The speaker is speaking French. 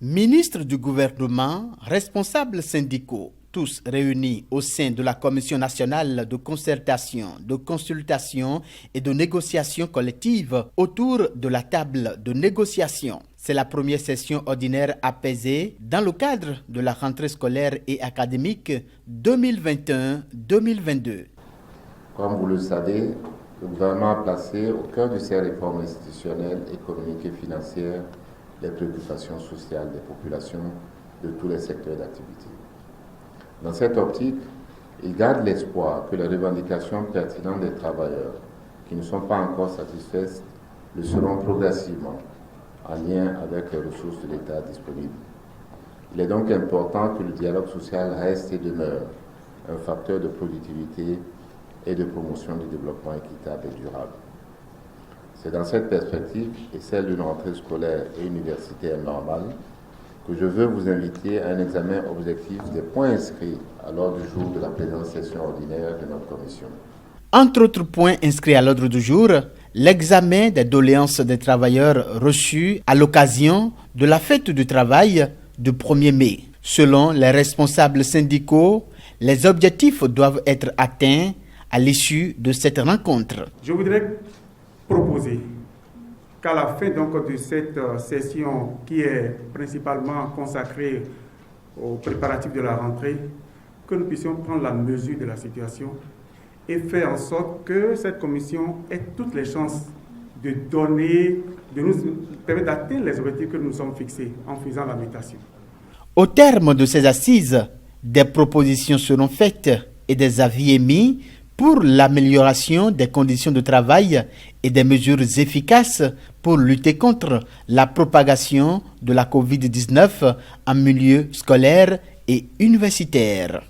Ministres du gouvernement, responsables syndicaux, tous réunis au sein de la Commission nationale de concertation, de consultation et de négociation collective autour de la table de négociation. C'est la première session ordinaire apaisée dans le cadre de la rentrée scolaire et académique 2021-2022. Comme vous le savez, le gouvernement a placé au cœur de ses réformes institutionnelles, économiques et financières les préoccupations sociales des populations de tous les secteurs d'activité. Dans cette optique, il garde l'espoir que les revendications pertinentes des travailleurs qui ne sont pas encore satisfaites le seront progressivement en lien avec les ressources de l'État disponibles. Il est donc important que le dialogue social reste et demeure un facteur de productivité et de promotion du développement équitable et durable. C'est dans cette perspective et celle d'une rentrée scolaire et universitaire normale que je veux vous inviter à un examen objectif des points inscrits à l'ordre du jour de la présente session ordinaire de notre commission. Entre autres points inscrits à l'ordre du jour, l'examen des doléances des travailleurs reçus à l'occasion de la fête du travail du 1er mai. Selon les responsables syndicaux, les objectifs doivent être atteints à l'issue de cette rencontre. Je voudrais proposer qu'à la fin donc, de cette session qui est principalement consacrée aux préparatifs de la rentrée, que nous puissions prendre la mesure de la situation et faire en sorte que cette commission ait toutes les chances de nous permettre d'atteindre les objectifs que nous nous sommes fixés en faisant la mutation. Au terme de ces assises, des propositions seront faites et des avis émis pour l'amélioration des conditions de travail et des mesures efficaces pour lutter contre la propagation de la COVID-19 en milieu scolaire et universitaire.